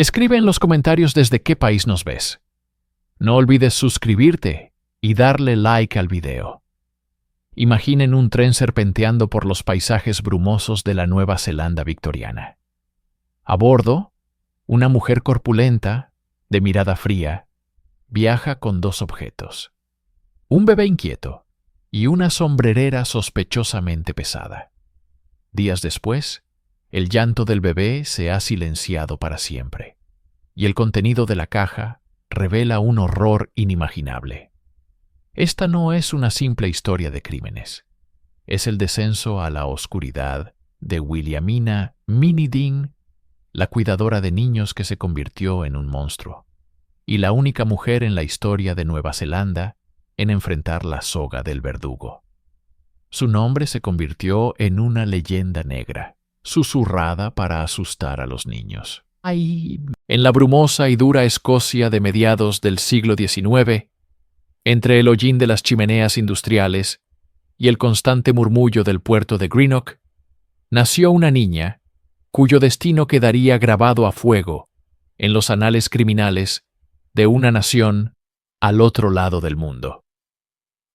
Escribe en los comentarios desde qué país nos ves. No olvides suscribirte y darle like al video. Imaginen un tren serpenteando por los paisajes brumosos de la Nueva Zelanda victoriana. A bordo, una mujer corpulenta, de mirada fría, viaja con dos objetos: un bebé inquieto y una sombrerera sospechosamente pesada. Días después, el llanto del bebé se ha silenciado para siempre, y el contenido de la caja revela un horror inimaginable. Esta no es una simple historia de crímenes. Es el descenso a la oscuridad de Williamina Minnie Dean, la cuidadora de niños que se convirtió en un monstruo, y la única mujer en la historia de Nueva Zelanda en enfrentar la soga del verdugo. Su nombre se convirtió en una leyenda negra, susurrada para asustar a los niños. En la brumosa y dura Escocia de mediados del siglo XIX, entre el hollín de las chimeneas industriales y el constante murmullo del puerto de Greenock, nació una niña cuyo destino quedaría grabado a fuego en los anales criminales de una nación al otro lado del mundo.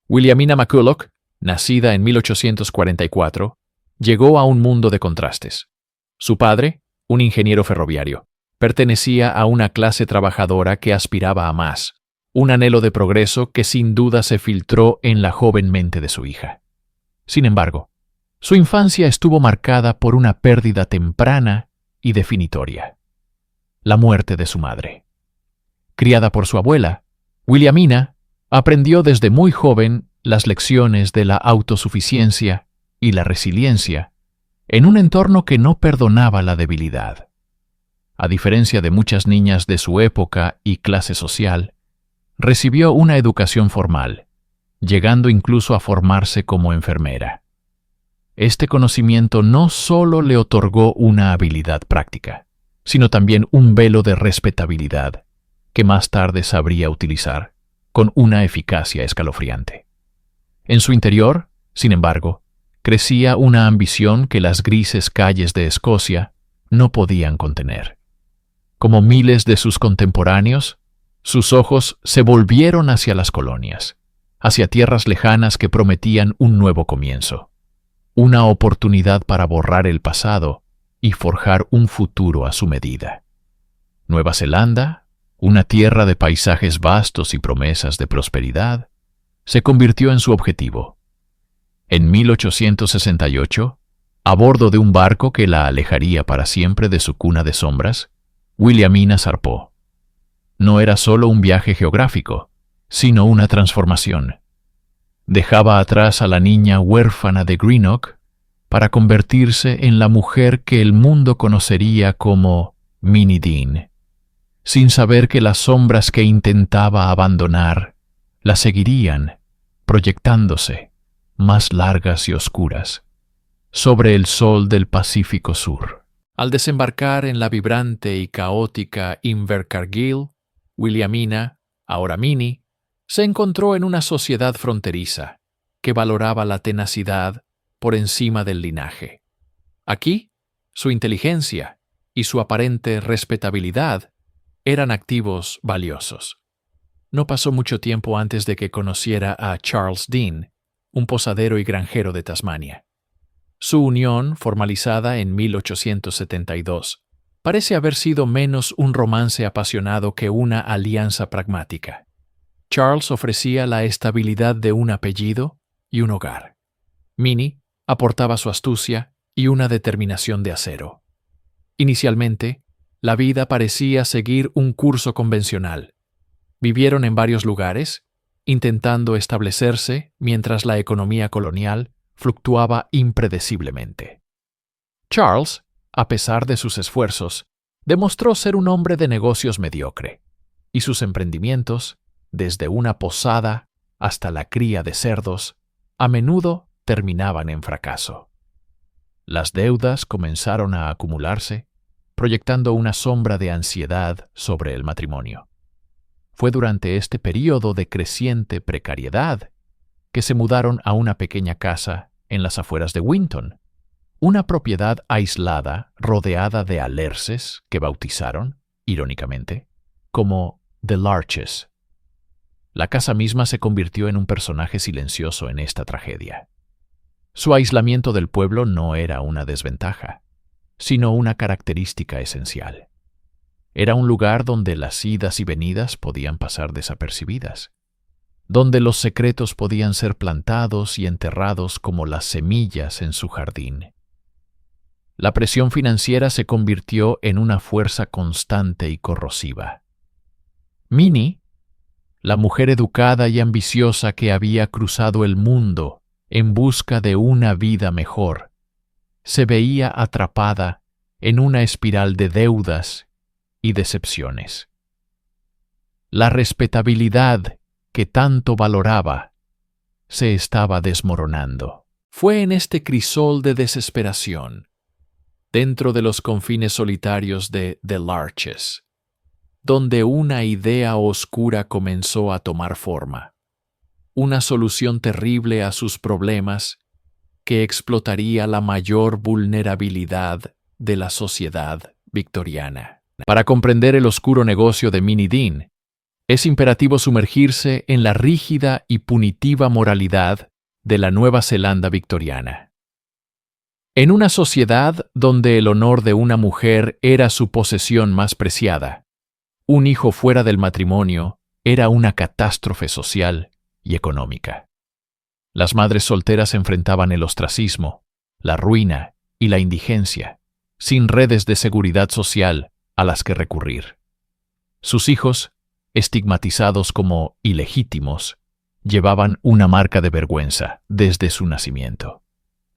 Williamina McCulloch, nacida en 1844, llegó a un mundo de contrastes. Su padre, un ingeniero ferroviario, pertenecía a una clase trabajadora que aspiraba a más, un anhelo de progreso que sin duda se filtró en la joven mente de su hija. Sin embargo, su infancia estuvo marcada por una pérdida temprana y definitoria: la muerte de su madre. Criada por su abuela, Williamina aprendió desde muy joven las lecciones de la autosuficiencia y la resiliencia en un entorno que no perdonaba la debilidad. A diferencia de muchas niñas de su época y clase social, recibió una educación formal, llegando incluso a formarse como enfermera. Este conocimiento no solo le otorgó una habilidad práctica, sino también un velo de respetabilidad que más tarde sabría utilizar con una eficacia escalofriante. En su interior, sin embargo, crecía una ambición que las grises calles de Escocia no podían contener. Como miles de sus contemporáneos, sus ojos se volvieron hacia las colonias, hacia tierras lejanas que prometían un nuevo comienzo, una oportunidad para borrar el pasado y forjar un futuro a su medida. Nueva Zelanda, una tierra de paisajes vastos y promesas de prosperidad, se convirtió en su objetivo. En 1868, a bordo de un barco que la alejaría para siempre de su cuna de sombras, Williamina zarpó. No era solo un viaje geográfico, sino una transformación. Dejaba atrás a la niña huérfana de Greenock para convertirse en la mujer que el mundo conocería como Minnie Dean, sin saber que las sombras que intentaba abandonar la seguirían, proyectándose, más largas y oscuras, sobre el sol del Pacífico Sur. Al desembarcar en la vibrante y caótica Invercargill, Williamina, ahora Minnie, se encontró en una sociedad fronteriza que valoraba la tenacidad por encima del linaje. Aquí, su inteligencia y su aparente respetabilidad eran activos valiosos. No pasó mucho tiempo antes de que conociera a Charles Dean, un posadero y granjero de Tasmania. Su unión, formalizada en 1872, parece haber sido menos un romance apasionado que una alianza pragmática. Charles ofrecía la estabilidad de un apellido y un hogar. Minnie aportaba su astucia y una determinación de acero. Inicialmente, la vida parecía seguir un curso convencional. Vivieron en varios lugares, intentando establecerse mientras la economía colonial fluctuaba impredeciblemente. Charles, a pesar de sus esfuerzos, demostró ser un hombre de negocios mediocre, y sus emprendimientos, desde una posada hasta la cría de cerdos, a menudo terminaban en fracaso. Las deudas comenzaron a acumularse, proyectando una sombra de ansiedad sobre el matrimonio. Fue durante este período de creciente precariedad que se mudaron a una pequeña casa en las afueras de Winton, una propiedad aislada rodeada de alerces que bautizaron irónicamente, como The Larches. La casa misma se convirtió en un personaje silencioso en esta tragedia. Su aislamiento del pueblo no era una desventaja, sino una característica esencial. Era un lugar donde las idas y venidas podían pasar desapercibidas, donde los secretos podían ser plantados y enterrados como las semillas en su jardín. La presión financiera se convirtió en una fuerza constante y corrosiva. Minnie, la mujer educada y ambiciosa que había cruzado el mundo en busca de una vida mejor, se veía atrapada en una espiral de deudas y decepciones. La respetabilidad que tanto valoraba se estaba desmoronando. Fue en este crisol de desesperación, dentro de los confines solitarios de The Larches, donde una idea oscura comenzó a tomar forma, una solución terrible a sus problemas que explotaría la mayor vulnerabilidad de la sociedad victoriana. Para comprender el oscuro negocio de Minnie Dean, es imperativo sumergirse en la rígida y punitiva moralidad de la Nueva Zelanda victoriana. En una sociedad donde el honor de una mujer era su posesión más preciada, un hijo fuera del matrimonio era una catástrofe social y económica. Las madres solteras enfrentaban el ostracismo, la ruina y la indigencia, sin redes de seguridad social a las que recurrir. Sus hijos, estigmatizados como ilegítimos, llevaban una marca de vergüenza desde su nacimiento.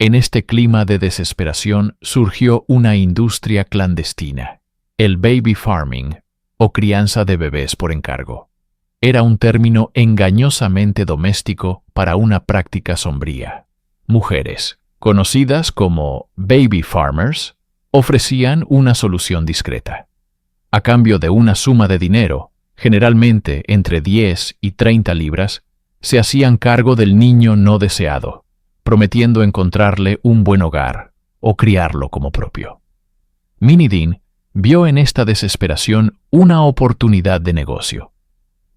En este clima de desesperación surgió una industria clandestina, el baby farming, o crianza de bebés por encargo. Era un término engañosamente doméstico para una práctica sombría. Mujeres, conocidas como baby farmers, ofrecían una solución discreta. A cambio de una suma de dinero, generalmente entre 10 y 30 libras, se hacían cargo del niño no deseado, prometiendo encontrarle un buen hogar o criarlo como propio. Minnie Dean vio en esta desesperación una oportunidad de negocio.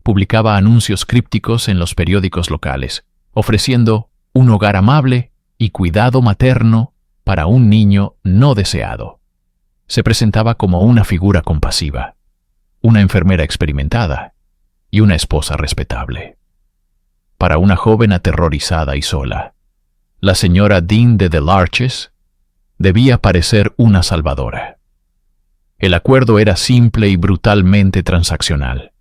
Publicaba anuncios crípticos en los periódicos locales, ofreciendo un hogar amable y cuidado materno para un niño no deseado. Se presentaba como una figura compasiva, una enfermera experimentada y una esposa respetable. Para una joven aterrorizada y sola, la señora Dean de The Larches debía parecer una salvadora. El acuerdo era simple y brutalmente transaccional.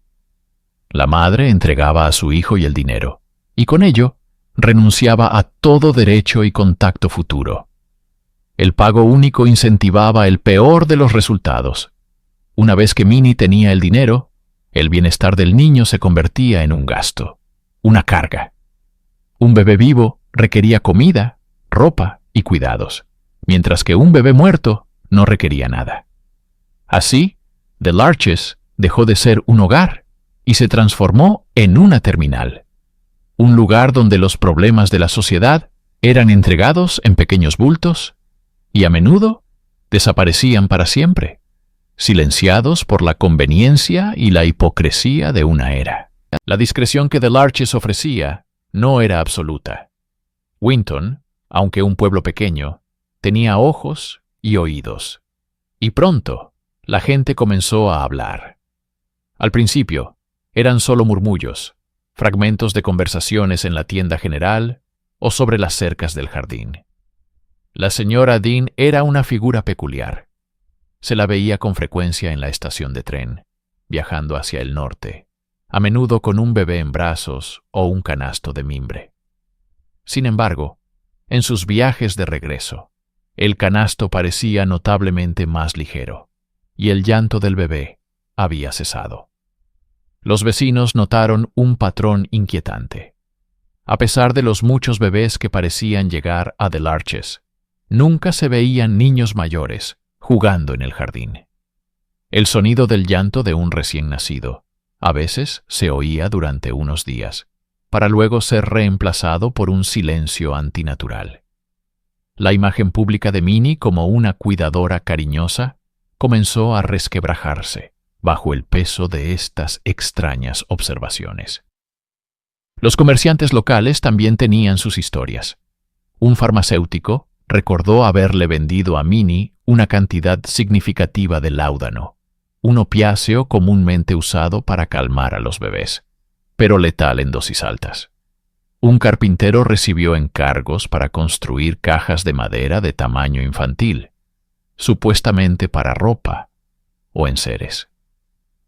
La madre entregaba a su hijo y el dinero, y con ello renunciaba a todo derecho y contacto futuro. El pago único incentivaba el peor de los resultados. Una vez que Minnie tenía el dinero, el bienestar del niño se convertía en un gasto, una carga. Un bebé vivo requería comida, ropa y cuidados, mientras que un bebé muerto no requería nada. Así, The Larches dejó de ser un hogar y se transformó en una terminal, un lugar donde los problemas de la sociedad eran entregados en pequeños bultos y a menudo desaparecían para siempre, silenciados por la conveniencia y la hipocresía de una era. La discreción que The Larches ofrecía no era absoluta. Winton, aunque un pueblo pequeño, tenía ojos y oídos, y pronto la gente comenzó a hablar. Al principio, eran solo murmullos, fragmentos de conversaciones en la tienda general o sobre las cercas del jardín. La señora Dean era una figura peculiar. Se la veía con frecuencia en la estación de tren, viajando hacia el norte, a menudo con un bebé en brazos o un canasto de mimbre. Sin embargo, en sus viajes de regreso, el canasto parecía notablemente más ligero, y el llanto del bebé había cesado. Los vecinos notaron un patrón inquietante. A pesar de los muchos bebés que parecían llegar a The Larches, nunca se veían niños mayores jugando en el jardín. El sonido del llanto de un recién nacido a veces se oía durante unos días, para luego ser reemplazado por un silencio antinatural. La imagen pública de Minnie como una cuidadora cariñosa comenzó a resquebrajarse, bajo el peso de estas extrañas observaciones. Los comerciantes locales también tenían sus historias. Un farmacéutico recordó haberle vendido a Minnie una cantidad significativa de láudano, un opiáceo comúnmente usado para calmar a los bebés, pero letal en dosis altas. Un carpintero recibió encargos para construir cajas de madera de tamaño infantil, supuestamente para ropa o enseres.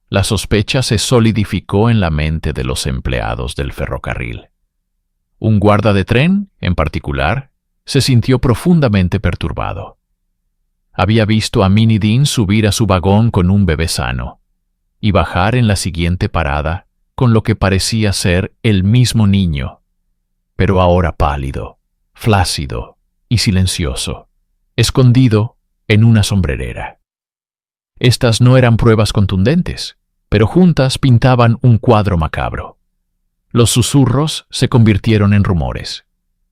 La sospecha se solidificó en la mente de los empleados del ferrocarril. Un guarda de tren, en particular, se sintió profundamente perturbado. Había visto a Minnie Dean subir a su vagón con un bebé sano y bajar en la siguiente parada con lo que parecía ser el mismo niño, pero ahora pálido, flácido y silencioso, escondido en una sombrerera. Estas no eran pruebas contundentes, pero juntas pintaban un cuadro macabro. Los susurros se convirtieron en rumores,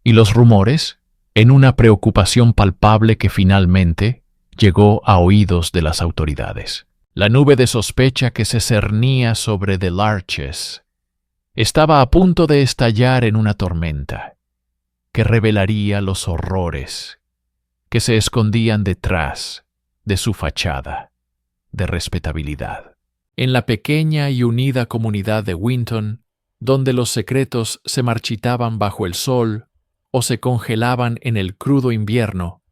y los rumores en una preocupación palpable que finalmente llegó a oídos de las autoridades. La nube de sospecha que se cernía sobre The Larches estaba a punto de estallar en una tormenta que revelaría los horrores que se escondían detrás de su fachada de respetabilidad. En la pequeña y unida comunidad de Winton, donde los secretos se marchitaban bajo el sol o se congelaban en el crudo invierno,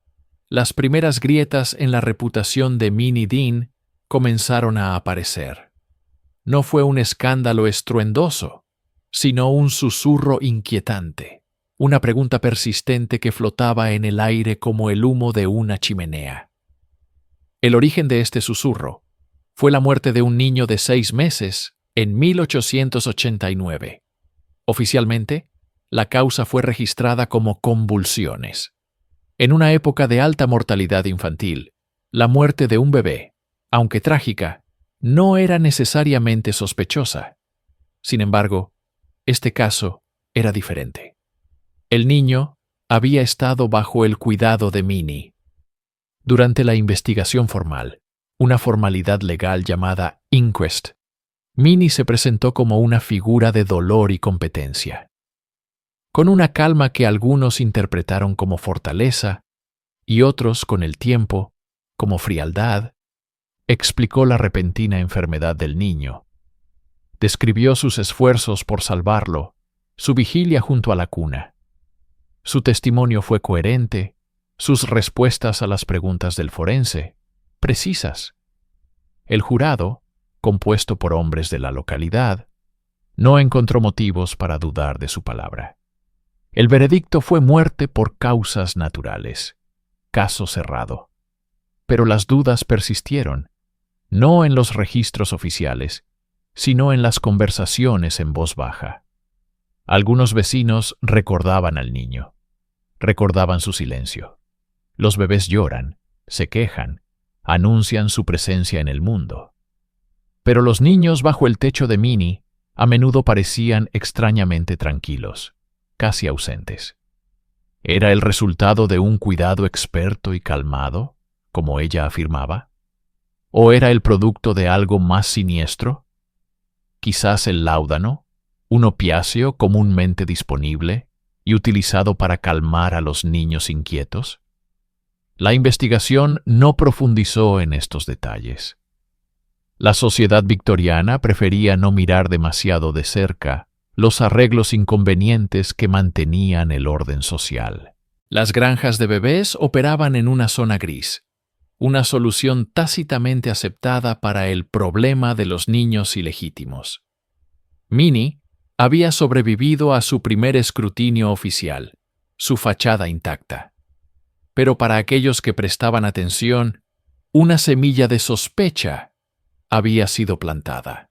las primeras grietas en la reputación de Minnie Dean comenzaron a aparecer. No fue un escándalo estruendoso, sino un susurro inquietante, una pregunta persistente que flotaba en el aire como el humo de una chimenea. El origen de este susurro fue la muerte de un niño de 6 meses en 1889. Oficialmente, la causa fue registrada como convulsiones. En una época de alta mortalidad infantil, la muerte de un bebé, aunque trágica, no era necesariamente sospechosa. Sin embargo, este caso era diferente. El niño había estado bajo el cuidado de Minnie. Durante la investigación formal, una formalidad legal llamada inquest, Minnie se presentó como una figura de dolor y competencia. Con una calma que algunos interpretaron como fortaleza y otros, con el tiempo, como frialdad, explicó la repentina enfermedad del niño. Describió sus esfuerzos por salvarlo, su vigilia junto a la cuna. Su testimonio fue coherente, sus respuestas a las preguntas del forense, precisas. El jurado, compuesto por hombres de la localidad, no encontró motivos para dudar de su palabra. El veredicto fue muerte por causas naturales, caso cerrado. Pero las dudas persistieron, no en los registros oficiales, sino en las conversaciones en voz baja. Algunos vecinos recordaban al niño, recordaban su silencio. Los bebés lloran, se quejan, anuncian su presencia en el mundo. Pero los niños bajo el techo de Minnie a menudo parecían extrañamente tranquilos, casi ausentes. ¿Era el resultado de un cuidado experto y calmado, como ella afirmaba? ¿O era el producto de algo más siniestro? Quizás el láudano, un opiáceo comúnmente disponible y utilizado para calmar a los niños inquietos. La investigación no profundizó en estos detalles. La sociedad victoriana prefería no mirar demasiado de cerca los arreglos inconvenientes que mantenían el orden social. Las granjas de bebés operaban en una zona gris, una solución tácitamente aceptada para el problema de los niños ilegítimos. Minnie había sobrevivido a su primer escrutinio oficial, su fachada intacta. Pero para aquellos que prestaban atención, una semilla de sospecha había sido plantada.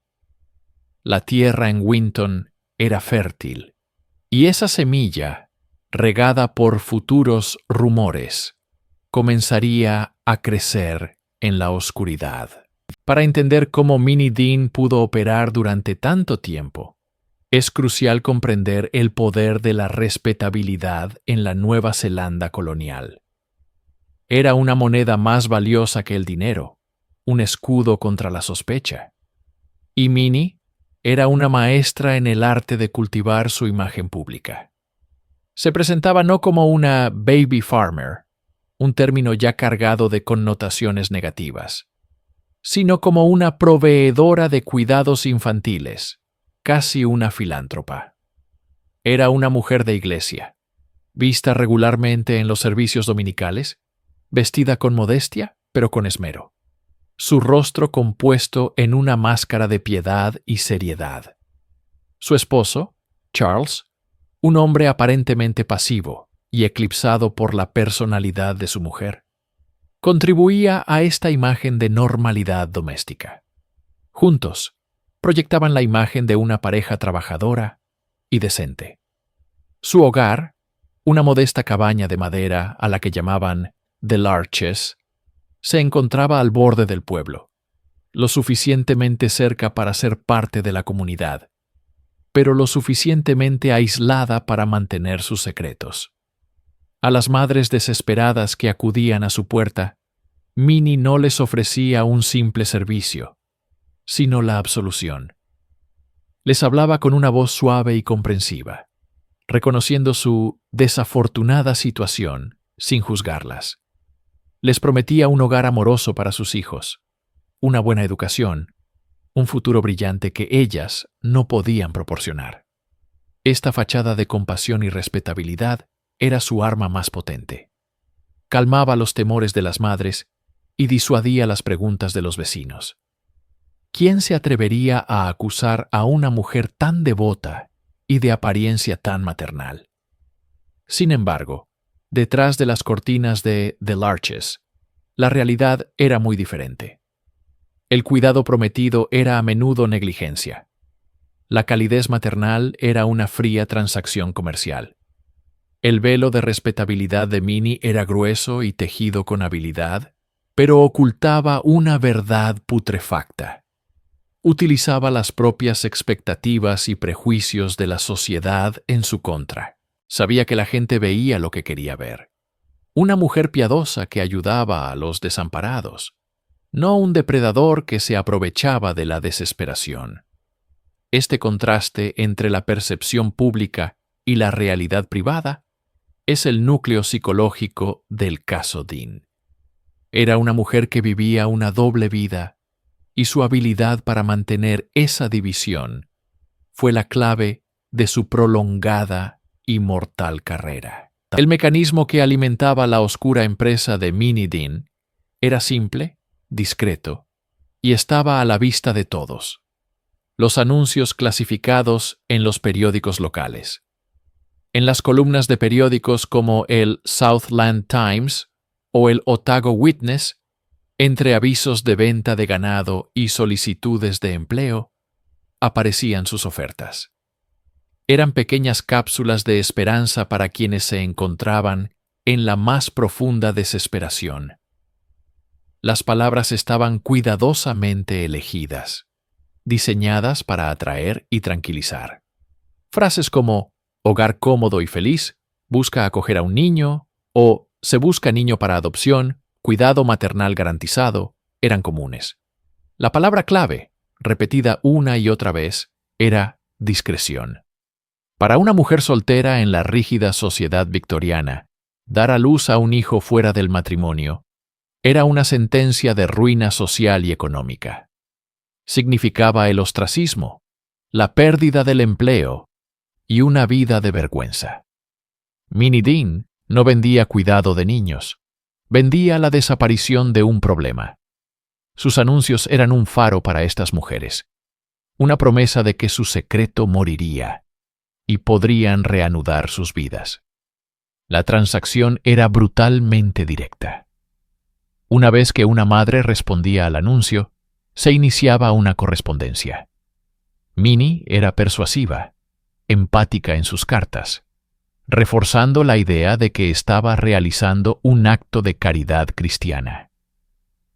La tierra en Winton era fértil, y esa semilla, regada por futuros rumores, comenzaría a crecer en la oscuridad. Para entender cómo Minnie Dean pudo operar durante tanto tiempo, es crucial comprender el poder de la respetabilidad en la Nueva Zelanda colonial. Era una moneda más valiosa que el dinero, un escudo contra la sospecha. Y Minnie era una maestra en el arte de cultivar su imagen pública. Se presentaba no como una baby farmer, un término ya cargado de connotaciones negativas, sino como una proveedora de cuidados infantiles, casi una filántropa. Era una mujer de iglesia, vista regularmente en los servicios dominicales, vestida con modestia, pero con esmero. Su rostro compuesto en una máscara de piedad y seriedad. Su esposo, Charles, un hombre aparentemente pasivo y eclipsado por la personalidad de su mujer, contribuía a esta imagen de normalidad doméstica. Juntos, proyectaban la imagen de una pareja trabajadora y decente. Su hogar, una modesta cabaña de madera a la que llamaban The Larches, se encontraba al borde del pueblo, lo suficientemente cerca para ser parte de la comunidad, pero lo suficientemente aislada para mantener sus secretos. A las madres desesperadas que acudían a su puerta, Minnie no les ofrecía un simple servicio, sino la absolución. Les hablaba con una voz suave y comprensiva, reconociendo su desafortunada situación sin juzgarlas. Les prometía un hogar amoroso para sus hijos, una buena educación, un futuro brillante que ellas no podían proporcionar. Esta fachada de compasión y respetabilidad era su arma más potente. Calmaba los temores de las madres y disuadía las preguntas de los vecinos. ¿Quién se atrevería a acusar a una mujer tan devota y de apariencia tan maternal? Sin embargo, detrás de las cortinas de The Larches, la realidad era muy diferente. El cuidado prometido era a menudo negligencia. La calidez maternal era una fría transacción comercial. El velo de respetabilidad de Minnie era grueso y tejido con habilidad, pero ocultaba una verdad putrefacta. Utilizaba las propias expectativas y prejuicios de la sociedad en su contra. Sabía que la gente veía lo que quería ver. Una mujer piadosa que ayudaba a los desamparados, no un depredador que se aprovechaba de la desesperación. Este contraste entre la percepción pública y la realidad privada es el núcleo psicológico del caso Dean. Era una mujer que vivía una doble vida y su habilidad para mantener esa división fue la clave de su prolongada y mortal carrera. El mecanismo que alimentaba la oscura empresa de Minnie Dean era simple, discreto, y estaba a la vista de todos. Los anuncios clasificados en los periódicos locales. En las columnas de periódicos como el Southland Times o el Otago Witness, entre avisos de venta de ganado y solicitudes de empleo, aparecían sus ofertas. Eran pequeñas cápsulas de esperanza para quienes se encontraban en la más profunda desesperación. Las palabras estaban cuidadosamente elegidas, diseñadas para atraer y tranquilizar. Frases como hogar cómodo y feliz, busca acoger a un niño, o se busca niño para adopción, cuidado maternal garantizado, eran comunes. La palabra clave, repetida una y otra vez, era discreción. Para una mujer soltera en la rígida sociedad victoriana, dar a luz a un hijo fuera del matrimonio era una sentencia de ruina social y económica. Significaba el ostracismo, la pérdida del empleo y una vida de vergüenza. Minnie Dean no vendía cuidado de niños, vendía la desaparición de un problema. Sus anuncios eran un faro para estas mujeres, una promesa de que su secreto moriría y podrían reanudar sus vidas. La transacción era brutalmente directa. Una vez que una madre respondía al anuncio, se iniciaba una correspondencia. Minnie era persuasiva, empática en sus cartas, reforzando la idea de que estaba realizando un acto de caridad cristiana.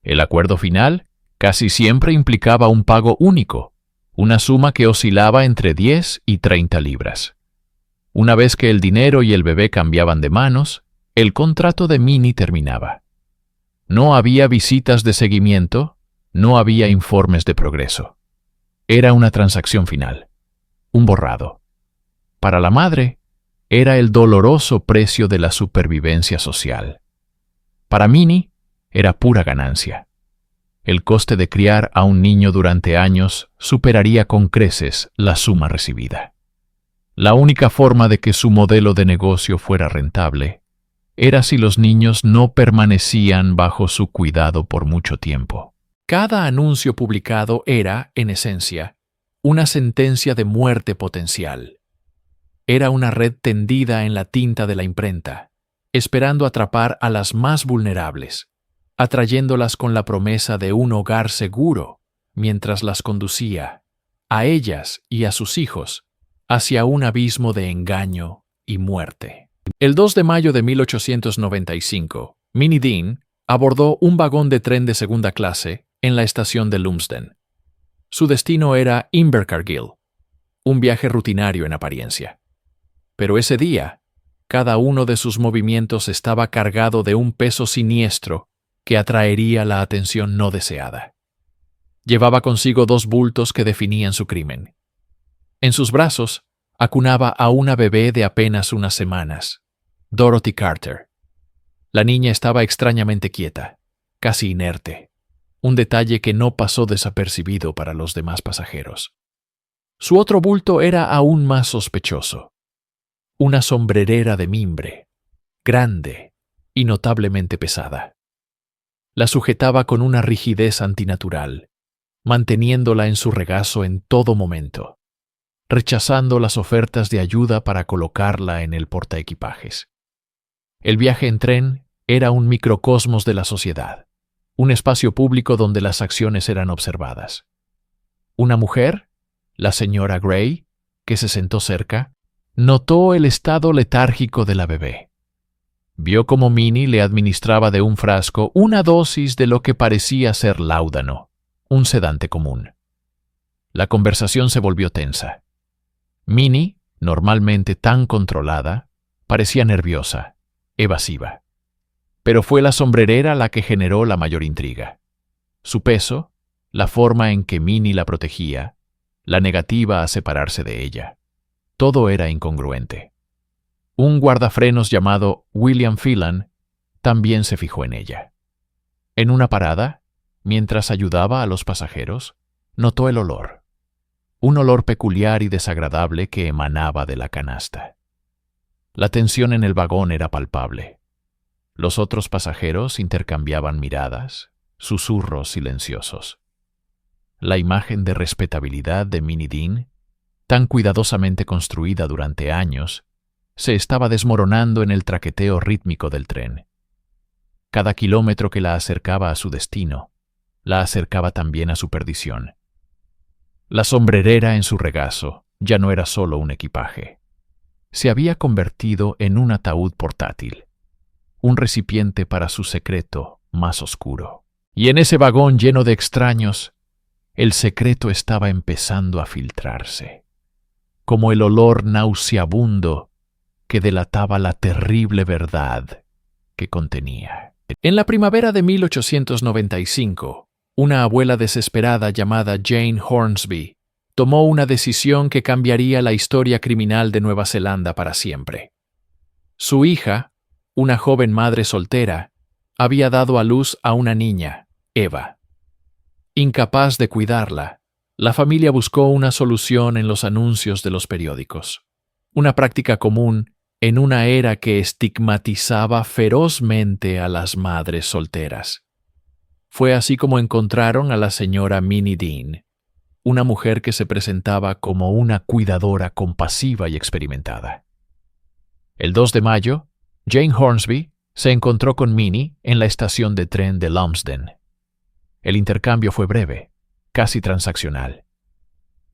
El acuerdo final casi siempre implicaba un pago único, una suma que oscilaba entre 10 y 30 libras. Una vez que el dinero y el bebé cambiaban de manos, el contrato de Minnie terminaba. No había visitas de seguimiento, No había informes de progreso. Era una transacción final, un borrado. Para la madre, era el doloroso precio de la supervivencia social. Para Minnie, era pura ganancia. El coste de criar a un niño durante años superaría con creces la suma recibida. La única forma de que su modelo de negocio fuera rentable era si los niños no permanecían bajo su cuidado por mucho tiempo. Cada anuncio publicado era, en esencia, una sentencia de muerte potencial. Era una red tendida en la tinta de la imprenta, esperando atrapar a las más vulnerables, atrayéndolas con la promesa de un hogar seguro, mientras las conducía, a ellas y a sus hijos, hacia un abismo de engaño y muerte. El 2 de mayo de 1895, Minnie Dean abordó un vagón de tren de segunda clase en la estación de Lumsden. Su destino era Invercargill, un viaje rutinario en apariencia. Pero ese día, cada uno de sus movimientos estaba cargado de un peso siniestro que atraería la atención no deseada. Llevaba consigo 2 bultos que definían su crimen. En sus brazos acunaba a una bebé de apenas unas semanas, Dorothy Carter. La niña estaba extrañamente quieta, casi inerte, un detalle que no pasó desapercibido para los demás pasajeros. Su otro bulto era aún más sospechoso. Una sombrerera de mimbre, grande y notablemente pesada. La sujetaba con una rigidez antinatural, manteniéndola en su regazo en todo momento, rechazando las ofertas de ayuda para colocarla en el portaequipajes. El viaje en tren era un microcosmos de la sociedad, un espacio público donde las acciones eran observadas. Una mujer, la señora Gray, que se sentó cerca, notó el estado letárgico de la bebé. Vio cómo Minnie le administraba de un frasco una dosis de lo que parecía ser láudano, un sedante común. La conversación se volvió tensa. Minnie, normalmente tan controlada, parecía nerviosa, evasiva. Pero fue la sombrerera la que generó la mayor intriga. Su peso, la forma en que Minnie la protegía, la negativa a separarse de ella. Todo era incongruente. Un guardafrenos llamado William Phelan también se fijó en ella. En una parada, mientras ayudaba a los pasajeros, notó el olor. Un olor peculiar y desagradable que emanaba de la canasta. La tensión en el vagón era palpable. Los otros pasajeros intercambiaban miradas, susurros silenciosos. La imagen de respetabilidad de Minnie Dean, tan cuidadosamente construida durante años, se estaba desmoronando en el traqueteo rítmico del tren. Cada kilómetro que la acercaba a su destino, la acercaba también a su perdición. La sombrerera en su regazo ya no era solo un equipaje. Se había convertido en un ataúd portátil, un recipiente para su secreto más oscuro. Y en ese vagón lleno de extraños, el secreto estaba empezando a filtrarse, como el olor nauseabundo que delataba la terrible verdad que contenía. En la primavera de 1895, una abuela desesperada llamada Jane Hornsby tomó una decisión que cambiaría la historia criminal de Nueva Zelanda para siempre. Su hija, una joven madre soltera, había dado a luz a una niña, Eva. Incapaz de cuidarla, la familia buscó una solución en los anuncios de los periódicos, una práctica común en una era que estigmatizaba ferozmente a las madres solteras. Fue así como encontraron a la señora Minnie Dean, una mujer que se presentaba como una cuidadora compasiva y experimentada. El 2 de mayo, Jane Hornsby se encontró con Minnie en la estación de tren de Lumsden. El intercambio fue breve, casi transaccional.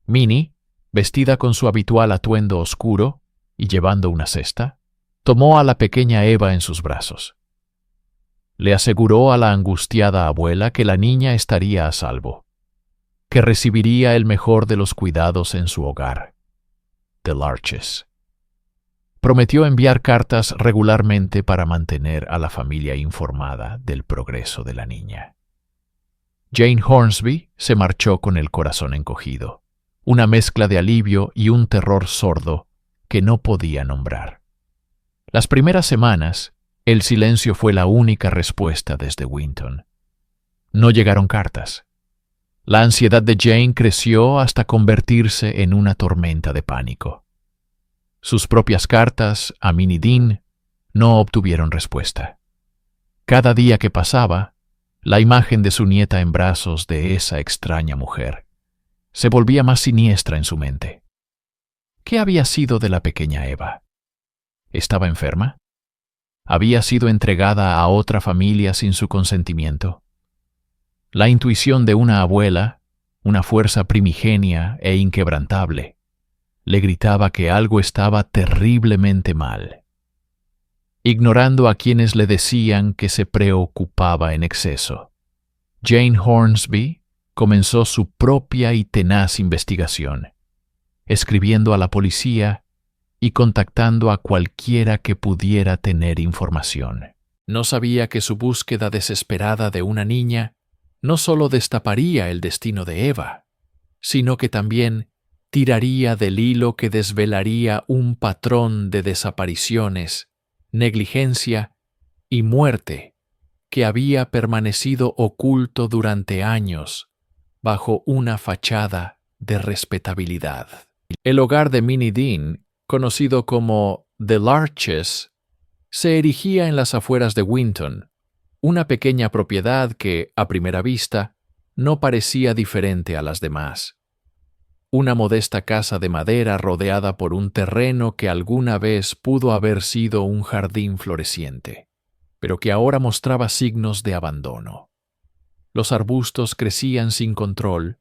Minnie, vestida con su habitual atuendo oscuro y llevando una cesta, tomó a la pequeña Eva en sus brazos. Le aseguró a la angustiada abuela que la niña estaría a salvo, que recibiría el mejor de los cuidados en su hogar, The Larches. Prometió enviar cartas regularmente para mantener a la familia informada del progreso de la niña. Jane Hornsby se marchó con el corazón encogido, una mezcla de alivio y un terror sordo que no podía nombrar. Las primeras semanas, el silencio fue la única respuesta desde Winton. No llegaron cartas. La ansiedad de Jane creció hasta convertirse en una tormenta de pánico. Sus propias cartas a Minnie Dean no obtuvieron respuesta. Cada día que pasaba, la imagen de su nieta en brazos de esa extraña mujer se volvía más siniestra en su mente. ¿Qué había sido de la pequeña Eva? ¿Estaba enferma? ¿Había sido entregada a otra familia sin su consentimiento? La intuición de una abuela, una fuerza primigenia e inquebrantable, le gritaba que algo estaba terriblemente mal. Ignorando a quienes le decían que se preocupaba en exceso, Jane Hornsby comenzó su propia y tenaz investigación, escribiendo a la policía y contactando a cualquiera que pudiera tener información. No sabía que su búsqueda desesperada de una niña no solo destaparía el destino de Eva, sino que también tiraría del hilo que desvelaría un patrón de desapariciones, negligencia y muerte que había permanecido oculto durante años bajo una fachada de respetabilidad. El hogar de Minnie Dean, conocido como The Larches, se erigía en las afueras de Winton, una pequeña propiedad que, a primera vista, no parecía diferente a las demás. Una modesta casa de madera rodeada por un terreno que alguna vez pudo haber sido un jardín floreciente, pero que ahora mostraba signos de abandono. Los arbustos crecían sin control,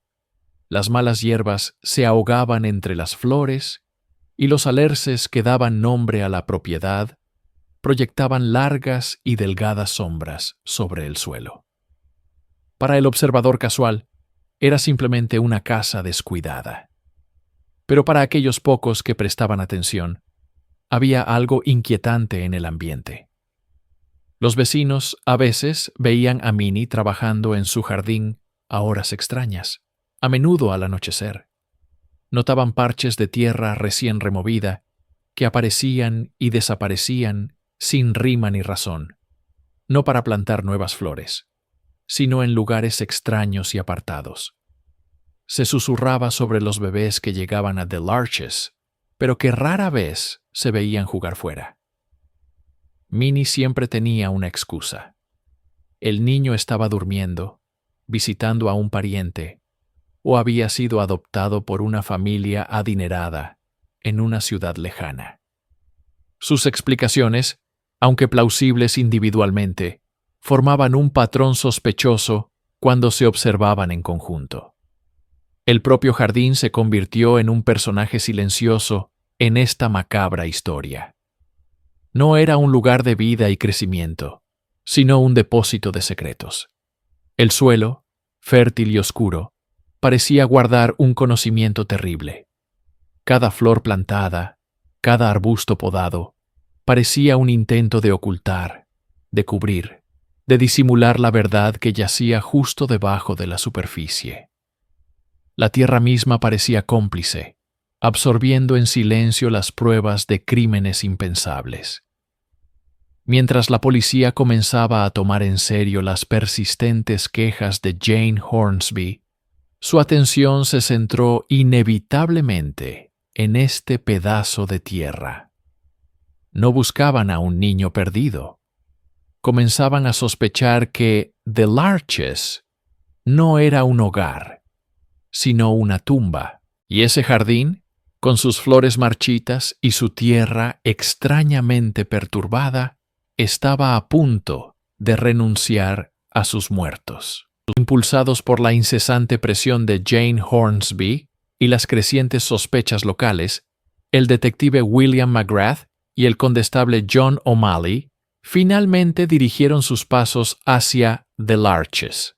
las malas hierbas se ahogaban entre las flores y los alerces que daban nombre a la propiedad proyectaban largas y delgadas sombras sobre el suelo. Para el observador casual, era simplemente una casa descuidada. Pero para aquellos pocos que prestaban atención, había algo inquietante en el ambiente. Los vecinos a veces veían a Minnie trabajando en su jardín a horas extrañas, a menudo al anochecer. Notaban parches de tierra recién removida que aparecían y desaparecían sin rima ni razón, no para plantar nuevas flores, sino en lugares extraños y apartados. Se susurraba sobre los bebés que llegaban a The Larches, pero que rara vez se veían jugar fuera. Minnie siempre tenía una excusa. El niño estaba durmiendo, visitando a un pariente, o había sido adoptado por una familia adinerada en una ciudad lejana. Sus explicaciones, aunque plausibles individualmente, formaban un patrón sospechoso cuando se observaban en conjunto. El propio jardín se convirtió en un personaje silencioso en esta macabra historia. No era un lugar de vida y crecimiento, sino un depósito de secretos. El suelo, fértil y oscuro, parecía guardar un conocimiento terrible. Cada flor plantada, cada arbusto podado, parecía un intento de ocultar, de cubrir, de disimular la verdad que yacía justo debajo de la superficie. La tierra misma parecía cómplice, absorbiendo en silencio las pruebas de crímenes impensables. Mientras la policía comenzaba a tomar en serio las persistentes quejas de Jane Hornsby, su atención se centró inevitablemente en este pedazo de tierra. No buscaban a un niño perdido. Comenzaban a sospechar que The Larches no era un hogar, sino una tumba, y ese jardín, con sus flores marchitas y su tierra extrañamente perturbada, estaba a punto de renunciar a sus muertos. Impulsados por la incesante presión de Jane Hornsby y las crecientes sospechas locales, el detective William McGrath y el condestable John O'Malley finalmente dirigieron sus pasos hacia The Larches.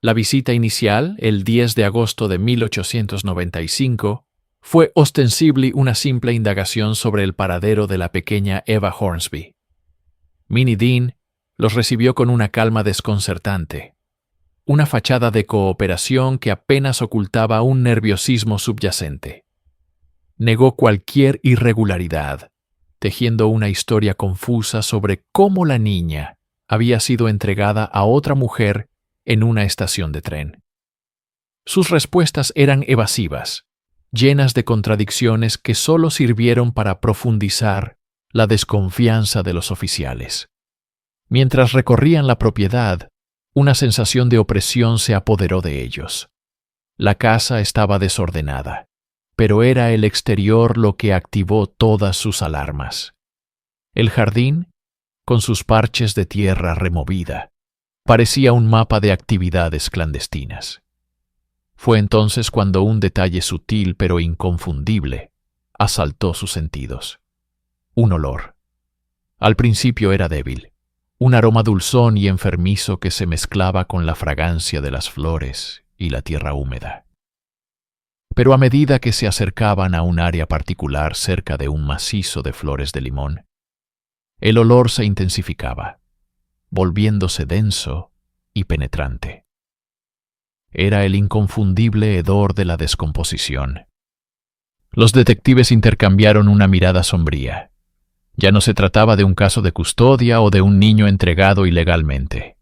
La visita inicial, el 10 de agosto de 1895, fue ostensiblemente una simple indagación sobre el paradero de la pequeña Eva Hornsby. Minnie Dean los recibió con una calma desconcertante. una fachada de cooperación que apenas ocultaba un nerviosismo subyacente. Negó cualquier irregularidad, tejiendo una historia confusa sobre cómo la niña había sido entregada a otra mujer en una estación de tren. Sus respuestas eran evasivas, llenas de contradicciones que solo sirvieron para profundizar la desconfianza de los oficiales. Mientras recorrían la propiedad, una sensación de opresión se apoderó de ellos. La casa estaba desordenada, pero era el exterior lo que activó todas sus alarmas. El jardín, con sus parches de tierra removida, parecía un mapa de actividades clandestinas. Fue entonces cuando un detalle sutil pero inconfundible asaltó sus sentidos. Un olor. Al principio era débil, un aroma dulzón y enfermizo que se mezclaba con la fragancia de las flores y la tierra húmeda. Pero a medida que se acercaban a un área particular cerca de un macizo de flores de limón, el olor se intensificaba, volviéndose denso y penetrante. Era el inconfundible hedor de la descomposición. Los detectives intercambiaron una mirada sombría. Ya no se trataba de un caso de custodia o de un niño entregado ilegalmente.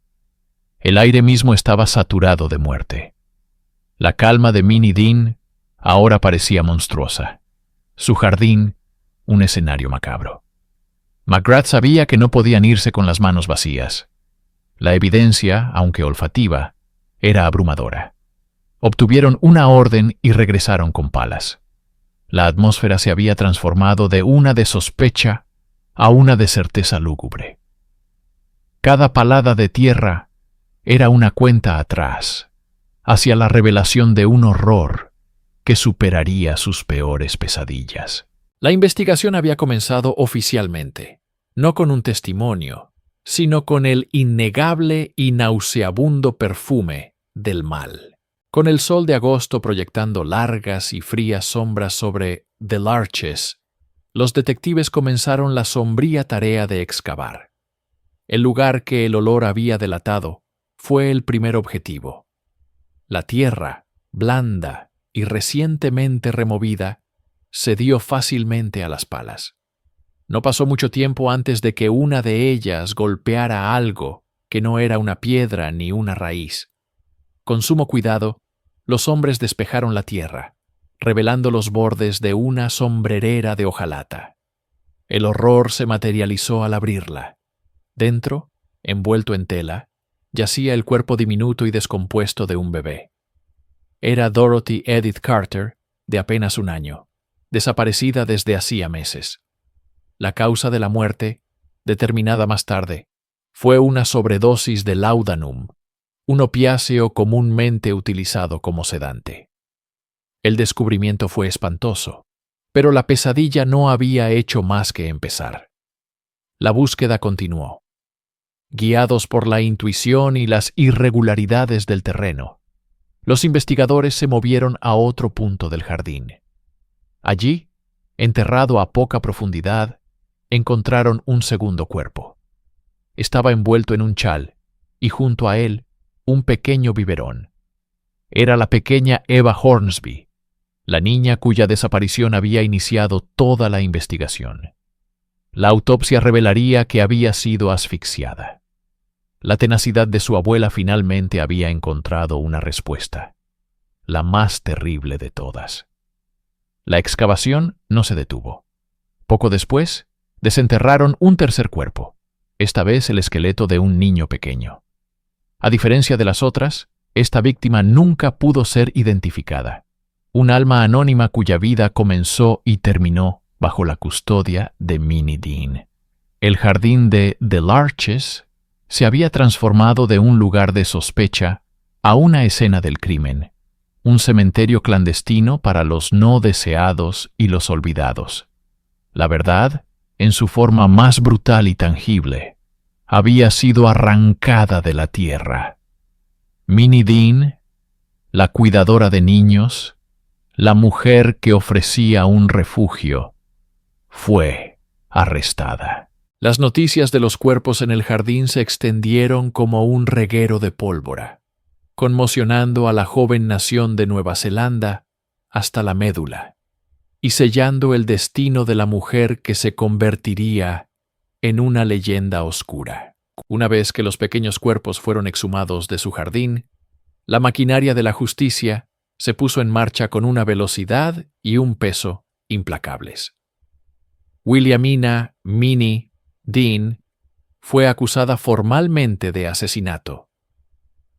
El aire mismo estaba saturado de muerte. La calma de Minnie Dean ahora parecía monstruosa. Su jardín, un escenario macabro. McGrath sabía que no podían irse con las manos vacías. La evidencia, aunque olfativa, era abrumadora. Obtuvieron una orden y regresaron con palas. La atmósfera se había transformado de una de sospecha a una de certeza lúgubre. Cada palada de tierra era una cuenta atrás, hacia la revelación de un horror que superaría sus peores pesadillas. La investigación había comenzado oficialmente, no con un testimonio, sino con el innegable y nauseabundo perfume del mal. Con el sol de agosto proyectando largas y frías sombras sobre The Larches, los detectives comenzaron la sombría tarea de excavar. El lugar que el olor había delatado fue el primer objetivo. La tierra, blanda y recientemente removida, cedió fácilmente a las palas. No pasó mucho tiempo antes de que una de ellas golpeara algo que no era una piedra ni una raíz. Con sumo cuidado, los hombres despejaron la tierra, revelando los bordes de una sombrerera de hojalata. El horror se materializó al abrirla. Dentro, envuelto en tela, yacía el cuerpo diminuto y descompuesto de un bebé. Era Dorothy Edith Carter, de apenas un año, desaparecida desde hacía meses. La causa de la muerte, determinada más tarde, fue una sobredosis de laudanum, un opiáceo comúnmente utilizado como sedante. El descubrimiento fue espantoso, pero la pesadilla no había hecho más que empezar. La búsqueda continuó. Guiados por la intuición y las irregularidades del terreno, los investigadores se movieron a otro punto del jardín. Allí, enterrado a poca profundidad, encontraron un segundo cuerpo. Estaba envuelto en un chal y junto a él un pequeño biberón. Era la pequeña Eva Hornsby, la niña cuya desaparición había iniciado toda la investigación. La autopsia revelaría que había sido asfixiada. La tenacidad de su abuela finalmente había encontrado una respuesta, la más terrible de todas. La excavación no se detuvo. Poco después, desenterraron un tercer cuerpo, esta vez el esqueleto de un niño pequeño. A diferencia de las otras, esta víctima nunca pudo ser identificada. Un alma anónima cuya vida comenzó y terminó bajo la custodia de Minnie Dean. El jardín de The Larches se había transformado de un lugar de sospecha a una escena del crimen, un cementerio clandestino para los no deseados y los olvidados. La verdad, en su forma más brutal y tangible, había sido arrancada de la tierra. Minnie Dean, la cuidadora de niños, la mujer que ofrecía un refugio, fue arrestada. Las noticias de los cuerpos en el jardín se extendieron como un reguero de pólvora. conmocionando a la joven nación de Nueva Zelanda hasta la médula y sellando el destino de la mujer que se convertiría en una leyenda oscura. Una vez que los pequeños cuerpos fueron exhumados de su jardín, la maquinaria de la justicia se puso en marcha con una velocidad y un peso implacables. Williamina Minnie Dean fue acusada formalmente de asesinato.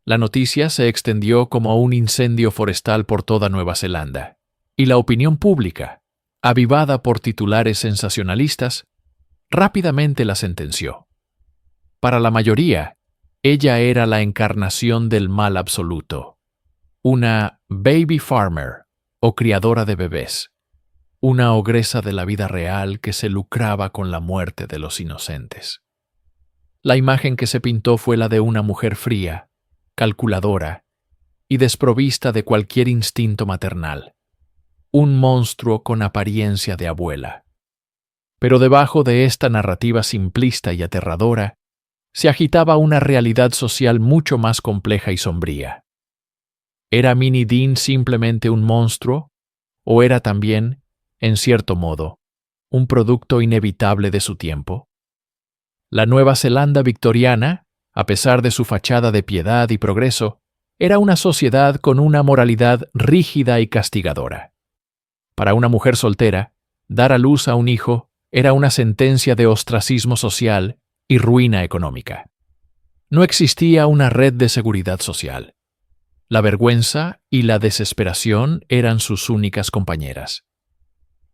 La noticia se extendió como un incendio forestal por toda Nueva Zelanda, y la opinión pública, avivada por titulares sensacionalistas, rápidamente la sentenció. Para la mayoría, ella era la encarnación del mal absoluto, una baby farmer o criadora de bebés, una ogresa de la vida real que se lucraba con la muerte de los inocentes. La imagen que se pintó fue la de una mujer fría, calculadora y desprovista de cualquier instinto maternal, un monstruo con apariencia de abuela. Pero debajo de esta narrativa simplista y aterradora, se agitaba una realidad social mucho más compleja y sombría. ¿Era Minnie Dean simplemente un monstruo? ¿O era también, en cierto modo, un producto inevitable de su tiempo? La Nueva Zelanda victoriana, a pesar de su fachada de piedad y progreso, era una sociedad con una moralidad rígida y castigadora. Para una mujer soltera, dar a luz a un hijo era una sentencia de ostracismo social y ruina económica. No existía una red de seguridad social. La vergüenza y la desesperación eran sus únicas compañeras.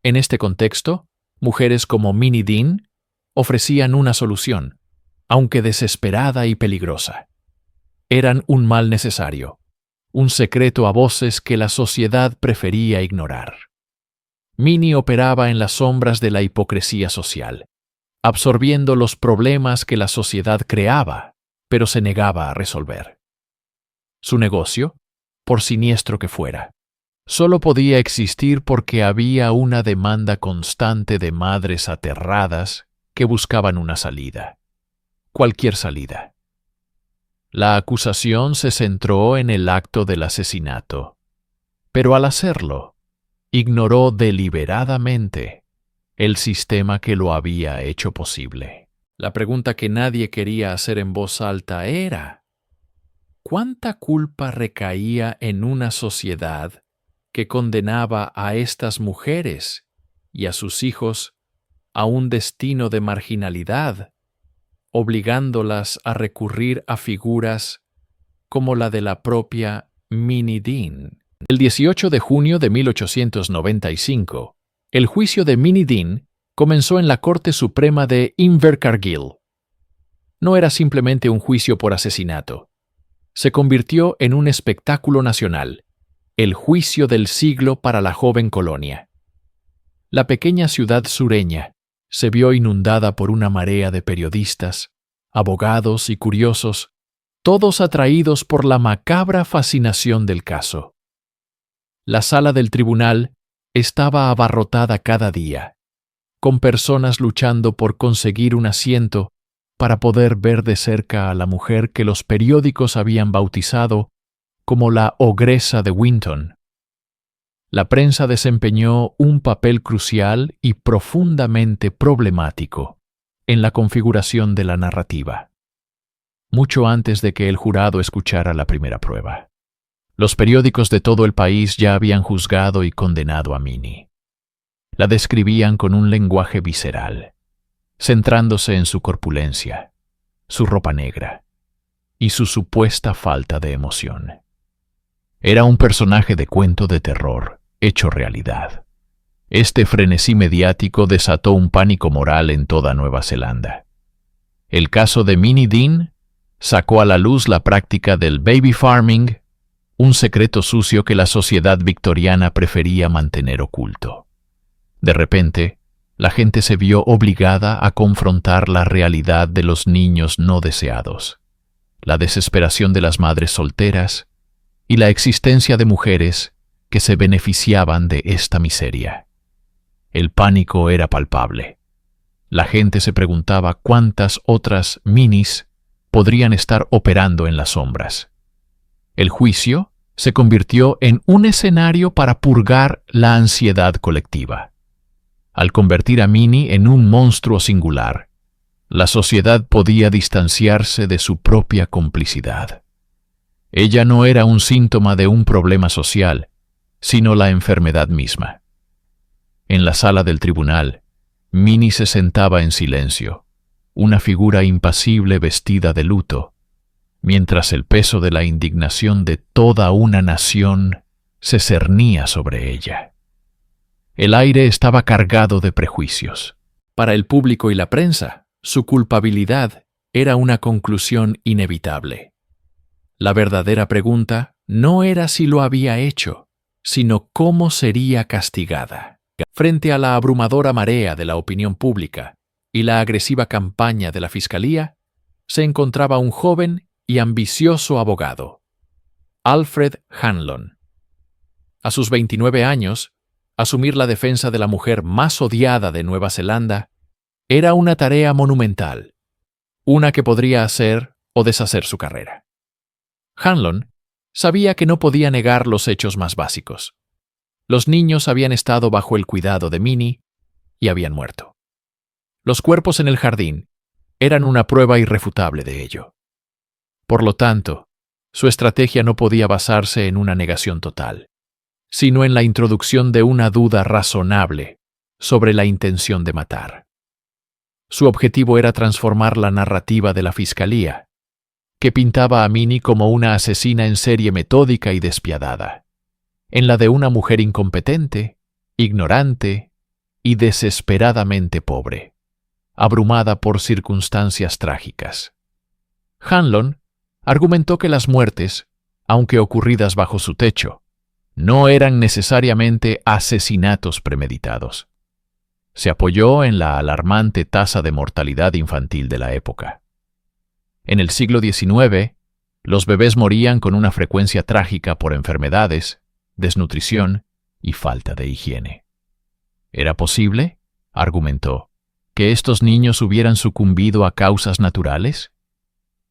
En este contexto, mujeres como Minnie Dean ofrecían una solución, aunque desesperada y peligrosa. Eran un mal necesario, un secreto a voces que la sociedad prefería ignorar. Minnie operaba en las sombras de la hipocresía social, absorbiendo los problemas que la sociedad creaba, pero se negaba a resolver. Su negocio, por siniestro que fuera, solo podía existir porque había una demanda constante de madres aterradas que buscaban una salida, cualquier salida. La acusación se centró en el acto del asesinato, pero al hacerlo, ignoró deliberadamente el sistema que lo había hecho posible. La pregunta que nadie quería hacer en voz alta era: ¿cuánta culpa recaía en una sociedad que condenaba a estas mujeres y a sus hijos a un destino de marginalidad, obligándolas a recurrir a figuras como la de la propia Minnie Dean? El 18 de junio de 1895, el juicio de Minnie Dean comenzó en la Corte Suprema de Invercargill. No era simplemente un juicio por asesinato. Se convirtió en un espectáculo nacional, el juicio del siglo para la joven colonia. La pequeña ciudad sureña se vio inundada por una marea de periodistas, abogados y curiosos, todos atraídos por la macabra fascinación del caso. La sala del tribunal estaba abarrotada cada día, con personas luchando por conseguir un asiento para poder ver de cerca a la mujer que los periódicos habían bautizado como la ogresa de Winton. La prensa desempeñó un papel crucial y profundamente problemático en la configuración de la narrativa, mucho antes de que el jurado escuchara la primera prueba. Los periódicos de todo el país ya habían juzgado y condenado a Minnie. La describían con un lenguaje visceral, centrándose en su corpulencia, su ropa negra y su supuesta falta de emoción. Era un personaje de cuento de terror, hecho realidad. Este frenesí mediático desató un pánico moral en toda Nueva Zelanda. El caso de Minnie Dean sacó a la luz la práctica del baby farming, un secreto sucio que la sociedad victoriana prefería mantener oculto. De repente, la gente se vio obligada a confrontar la realidad de los niños no deseados, la desesperación de las madres solteras y la existencia de mujeres que se beneficiaban de esta miseria. El pánico era palpable. La gente se preguntaba cuántas otras Minnies podrían estar operando en las sombras. El juicio se convirtió en un escenario para purgar la ansiedad colectiva. Al convertir a Minnie en un monstruo singular, la sociedad podía distanciarse de su propia complicidad. Ella no era un síntoma de un problema social, sino la enfermedad misma. En la sala del tribunal, Minnie se sentaba en silencio, una figura impasible vestida de luto, mientras el peso de la indignación de toda una nación se cernía sobre ella. El aire estaba cargado de prejuicios. Para el público y la prensa, su culpabilidad era una conclusión inevitable. La verdadera pregunta no era si lo había hecho, sino cómo sería castigada. Frente a la abrumadora marea de la opinión pública y la agresiva campaña de la Fiscalía, se encontraba un joven y ambicioso abogado, Alfred Hanlon. A sus 29 años, asumir la defensa de la mujer más odiada de Nueva Zelanda era una tarea monumental, una que podría hacer o deshacer su carrera. Hanlon sabía que no podía negar los hechos más básicos. Los niños habían estado bajo el cuidado de Minnie y habían muerto. Los cuerpos en el jardín eran una prueba irrefutable de ello. Por lo tanto, su estrategia no podía basarse en una negación total, sino en la introducción de una duda razonable sobre la intención de matar. Su objetivo era transformar la narrativa de la Fiscalía, que pintaba a Minnie como una asesina en serie metódica y despiadada, en la de una mujer incompetente, ignorante y desesperadamente pobre, abrumada por circunstancias trágicas. Hanlon argumentó que las muertes, aunque ocurridas bajo su techo, no eran necesariamente asesinatos premeditados. Se apoyó en la alarmante tasa de mortalidad infantil de la época. En el siglo XIX, los bebés morían con una frecuencia trágica por enfermedades, desnutrición y falta de higiene. ¿Era posible?, argumentó, que estos niños hubieran sucumbido a causas naturales.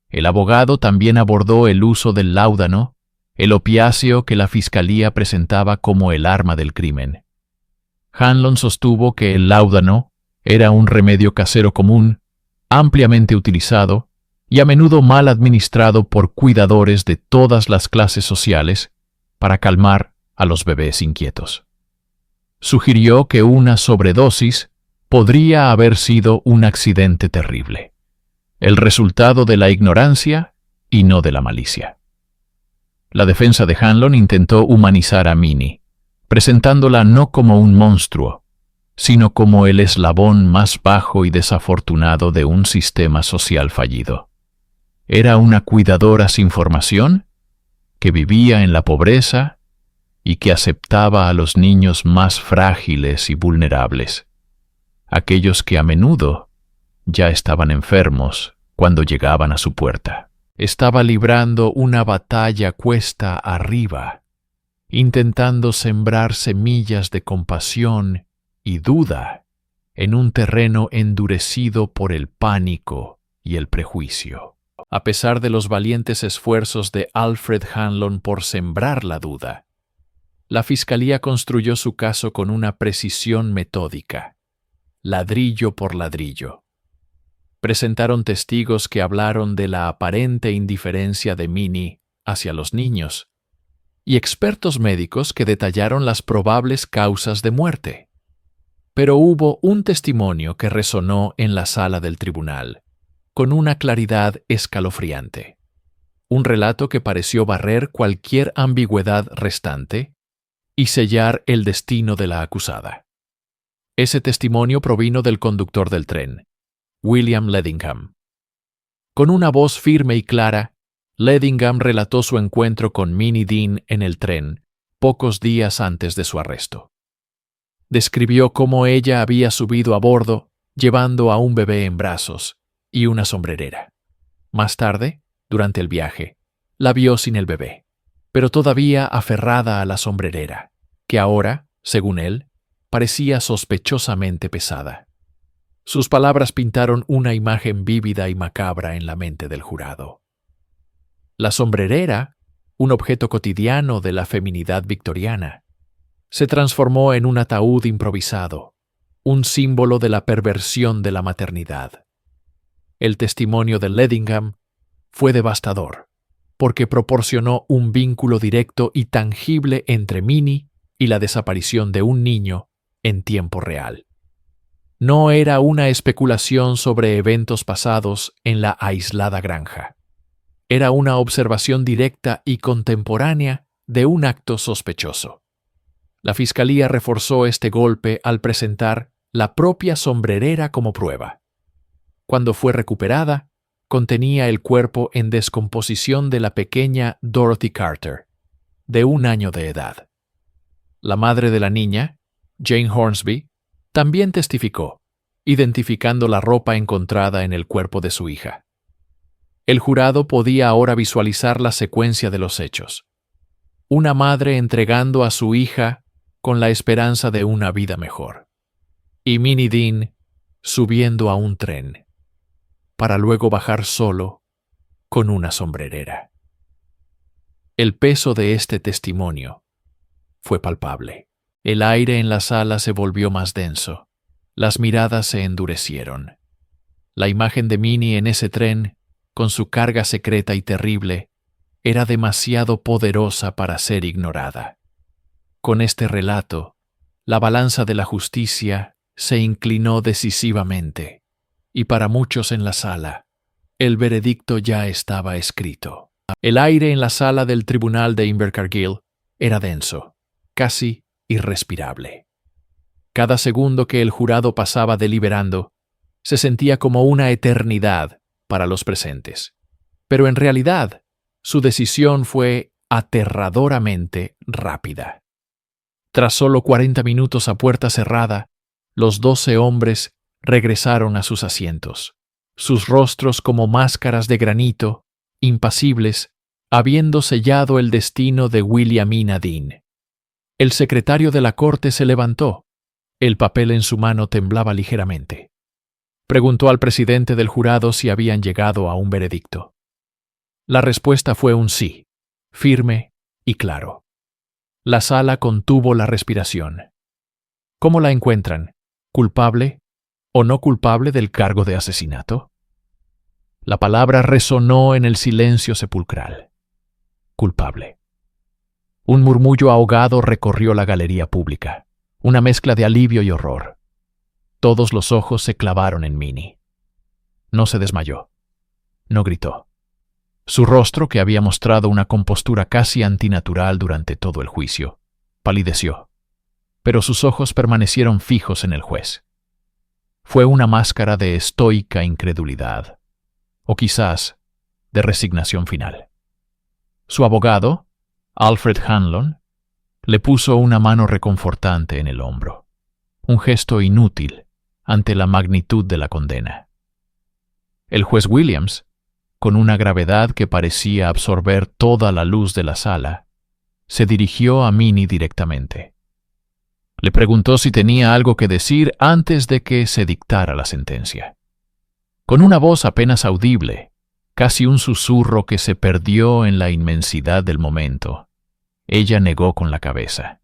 El abogado también abordó el uso del láudano, el opiáceo que la Fiscalía presentaba como el arma del crimen. Hanlon sostuvo que el láudano era un remedio casero común, ampliamente utilizado y a menudo mal administrado por cuidadores de todas las clases sociales para calmar a los bebés inquietos. Sugirió que una sobredosis podría haber sido un accidente terrible, el resultado de la ignorancia y no de la malicia. La defensa de Hanlon intentó humanizar a Minnie, presentándola no como un monstruo, sino como el eslabón más bajo y desafortunado de un sistema social fallido. Era una cuidadora sin formación, que vivía en la pobreza y que aceptaba a los niños más frágiles y vulnerables, aquellos que a menudo ya estaban enfermos cuando llegaban a su puerta. Estaba librando una batalla cuesta arriba, intentando sembrar semillas de compasión y duda en un terreno endurecido por el pánico y el prejuicio. A pesar de los valientes esfuerzos de Alfred Hanlon por sembrar la duda, la Fiscalía construyó su caso con una precisión metódica, ladrillo por ladrillo. Presentaron testigos que hablaron de la aparente indiferencia de Minnie hacia los niños y expertos médicos que detallaron las probables causas de muerte. Pero hubo un testimonio que resonó en la sala del tribunal, con una claridad escalofriante. Un relato que pareció barrer cualquier ambigüedad restante y sellar el destino de la acusada. Ese testimonio provino del conductor del tren, William Ledingham. Con una voz firme y clara, Ledingham relató su encuentro con Minnie Dean en el tren pocos días antes de su arresto. Describió cómo ella había subido a bordo llevando a un bebé en brazos y una sombrerera. Más tarde, durante el viaje, la vio sin el bebé, pero todavía aferrada a la sombrerera, que ahora, según él, parecía sospechosamente pesada. Sus palabras pintaron una imagen vívida y macabra en la mente del jurado. La sombrerera un objeto cotidiano de la feminidad victoriana, se transformó en un ataúd improvisado, un símbolo de la perversión de la maternidad. El testimonio de Ledingham fue devastador, porque proporcionó un vínculo directo y tangible entre Minnie y la desaparición de un niño en tiempo real. No era una especulación sobre eventos pasados en la aislada granja. Era una observación directa y contemporánea de un acto sospechoso. La fiscalía reforzó este golpe al presentar la propia sombrerera como prueba. Cuando fue recuperada, contenía el cuerpo en descomposición de la pequeña Dorothy Carter, de 1 año de edad. La madre de la niña, Jane Hornsby, también testificó, identificando la ropa encontrada en el cuerpo de su hija. El jurado podía ahora visualizar la secuencia de los hechos. Una madre entregando a su hija con la esperanza de una vida mejor. Y Minnie Dean subiendo a un tren, para luego bajar solo con una sombrerera. El peso de este testimonio fue palpable. El aire en la sala se volvió más denso. Las miradas se endurecieron. La imagen de Minnie en ese tren, con su carga secreta y terrible, era demasiado poderosa para ser ignorada. Con este relato, la balanza de la justicia se inclinó decisivamente, y para muchos en la sala, el veredicto ya estaba escrito. El aire en la sala del tribunal de Invercargill era denso, casi irrespirable. Cada segundo que el jurado pasaba deliberando, se sentía como una eternidad para los presentes. Pero en realidad, su decisión fue aterradoramente rápida. Tras solo 40 minutos a puerta cerrada, los 12 hombres regresaron a sus asientos, sus rostros como máscaras de granito, impasibles, habiendo sellado el destino de Williamina Dean. El secretario de la corte se levantó. El papel en su mano temblaba ligeramente. Preguntó al presidente del jurado si habían llegado a un veredicto. La respuesta fue un sí, firme y claro. La sala contuvo la respiración. ¿Cómo la encuentran? ¿Culpable o no culpable del cargo de asesinato? La palabra resonó en el silencio sepulcral. Culpable. Un murmullo ahogado recorrió la galería pública, una mezcla de alivio y horror. Todos los ojos se clavaron en Minnie. No se desmayó. No gritó. Su rostro, que había mostrado una compostura casi antinatural durante todo el juicio, palideció, pero sus ojos permanecieron fijos en el juez. Fue una máscara de estoica incredulidad, o quizás de resignación final. Su abogado, Alfred Hanlon, le puso una mano reconfortante en el hombro, un gesto inútil ante la magnitud de la condena. El juez Williams, con una gravedad que parecía absorber toda la luz de la sala, se dirigió a Minnie directamente. Le preguntó si tenía algo que decir antes de que se dictara la sentencia. Con una voz apenas audible, casi un susurro que se perdió en la inmensidad del momento, ella negó con la cabeza.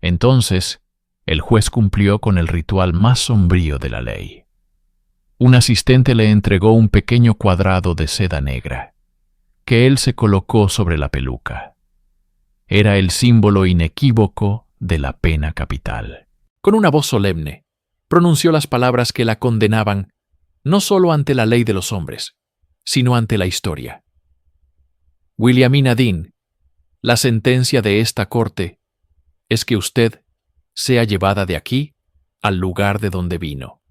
Entonces, el juez cumplió con el ritual más sombrío de la ley. Un asistente le entregó un pequeño cuadrado de seda negra, que él se colocó sobre la peluca. Era el símbolo inequívoco de la pena capital. Con una voz solemne, pronunció las palabras que la condenaban no solo ante la ley de los hombres, sino ante la historia. Williamina Dean, la sentencia de esta corte es que usted sea llevada de aquí al lugar de donde vino,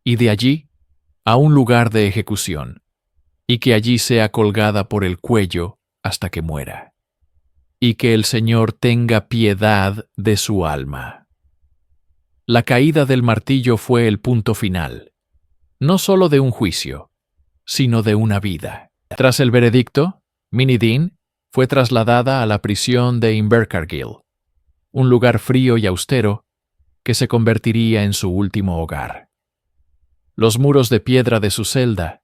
y de allí a un lugar de ejecución, y que allí sea colgada por el cuello hasta que muera, y que el Señor tenga piedad de su alma. La caída del martillo fue el punto final, no solo de un juicio, sino de una vida. Tras el veredicto, Minnie Dean fue trasladada a la prisión de Invercargill, un lugar frío y austero que se convertiría en su último hogar. Los muros de piedra de su celda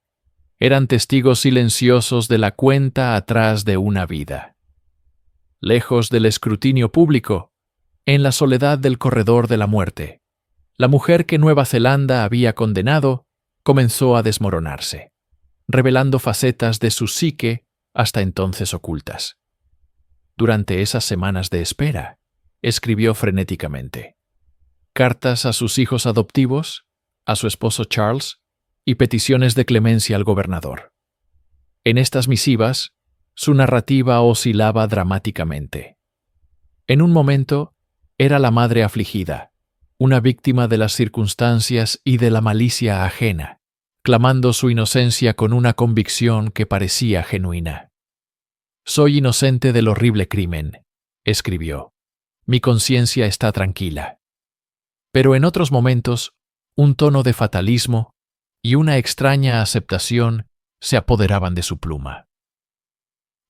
eran testigos silenciosos de la cuenta atrás de una vida. lejos del escrutinio público, en la soledad del corredor de la muerte, la mujer que Nueva Zelanda había condenado comenzó a desmoronarse, revelando facetas de su psique hasta entonces ocultas. Durante esas semanas de espera, escribió frenéticamente cartas a sus hijos adoptivos, a su esposo Charles, y peticiones de clemencia al gobernador. En estas misivas, su narrativa oscilaba dramáticamente. En un momento, era la madre afligida, una víctima de las circunstancias y de la malicia ajena, clamando su inocencia con una convicción que parecía genuina. «Soy inocente del horrible crimen», escribió. «Mi conciencia está tranquila». Pero en otros momentos, un tono de fatalismo y una extraña aceptación se apoderaban de su pluma.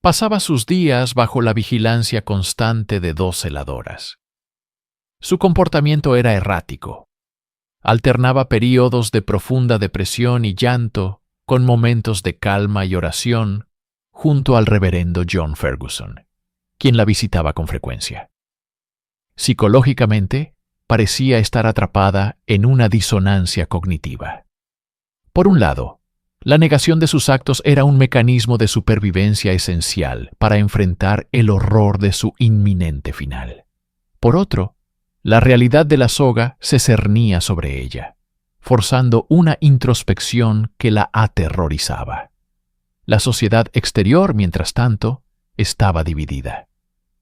Pasaba sus días bajo la vigilancia constante de 2 celadoras. Su comportamiento era errático. Alternaba períodos de profunda depresión y llanto con momentos de calma y oración junto al reverendo John Ferguson, quien la visitaba con frecuencia. Psicológicamente, parecía estar atrapada en una disonancia cognitiva. Por un lado, la negación de sus actos era un mecanismo de supervivencia esencial para enfrentar el horror de su inminente final. Por otro, la realidad de la soga se cernía sobre ella, forzando una introspección que la aterrorizaba. La sociedad exterior, mientras tanto, estaba dividida.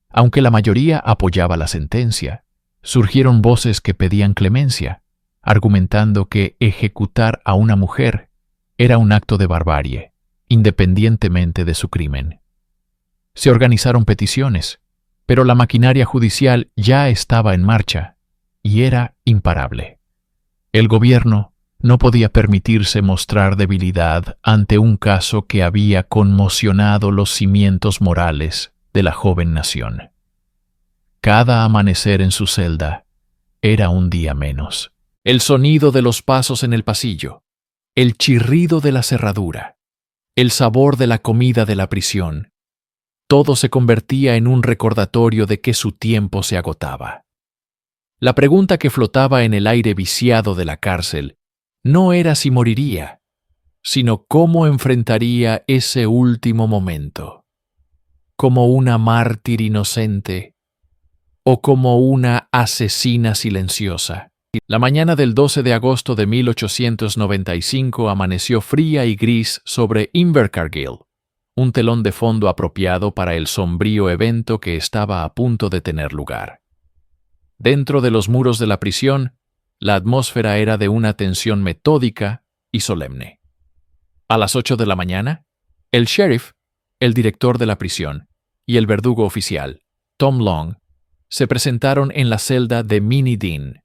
Aunque la mayoría apoyaba la sentencia, surgieron voces que pedían clemencia, argumentando que ejecutar a una mujer era un acto de barbarie, independientemente de su crimen. Se organizaron peticiones, pero la maquinaria judicial ya estaba en marcha y era imparable. El gobierno no podía permitirse mostrar debilidad ante un caso que había conmocionado los cimientos morales de la joven nación. Cada amanecer en su celda era un día menos. El sonido de los pasos en el pasillo, el chirrido de la cerradura, el sabor de la comida de la prisión, todo se convertía en un recordatorio de que su tiempo se agotaba. La pregunta que flotaba en el aire viciado de la cárcel no era si moriría, sino cómo enfrentaría ese último momento, como una mártir inocente o como una asesina silenciosa. La mañana del 12 de agosto de 1895 amaneció fría y gris sobre Invercargill, un telón de fondo apropiado para el sombrío evento que estaba a punto de tener lugar. Dentro de los muros de la prisión, la atmósfera era de una tensión metódica y solemne. A las 8 de la mañana, el sheriff, el director de la prisión, y el verdugo oficial, Tom Long, se presentaron en la celda de Minnie Dean.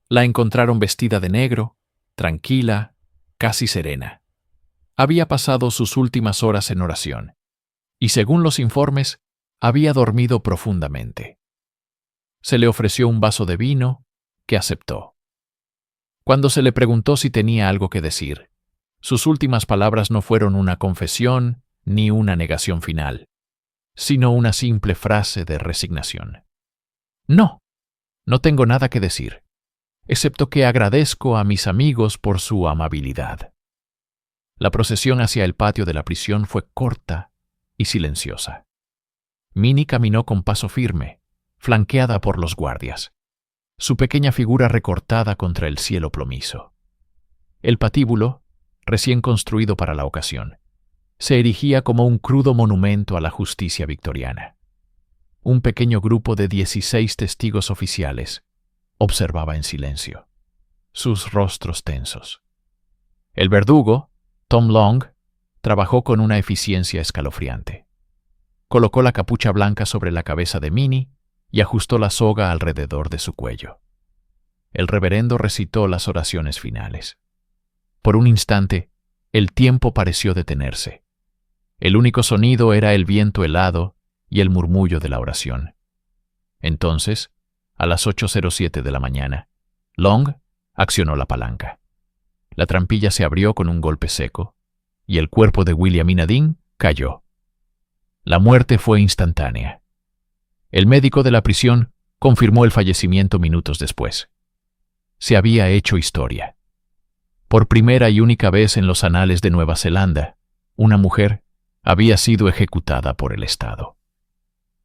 La encontraron vestida de negro, tranquila, casi serena. Había pasado sus últimas horas en oración, y según los informes, había dormido profundamente. Se le ofreció un vaso de vino, que aceptó. Cuando se le preguntó si tenía algo que decir, sus últimas palabras no fueron una confesión ni una negación final, sino una simple frase de resignación. No tengo nada que decir, excepto que agradezco a mis amigos por su amabilidad. La procesión hacia el patio de la prisión fue corta y silenciosa. Minnie caminó con paso firme, flanqueada por los guardias, su pequeña figura recortada contra el cielo plomizo. El patíbulo, recién construido para la ocasión, se erigía como un crudo monumento a la justicia victoriana. Un pequeño grupo de 16 testigos oficiales observaba en silencio, sus rostros tensos. El verdugo, Tom Long, trabajó con una eficiencia escalofriante. Colocó la capucha blanca sobre la cabeza de Minnie y ajustó la soga alrededor de su cuello. El reverendo recitó las oraciones finales. Por un instante, el tiempo pareció detenerse. El único sonido era el viento helado y el murmullo de la oración. Entonces, a las 8:07 de la mañana, Long accionó la palanca. La trampilla se abrió con un golpe seco y el cuerpo de Williamina Dean cayó. La muerte fue instantánea. El médico de la prisión confirmó el fallecimiento minutos después. Se había hecho historia. Por primera y única vez en los anales de Nueva Zelanda, una mujer había sido ejecutada por el Estado.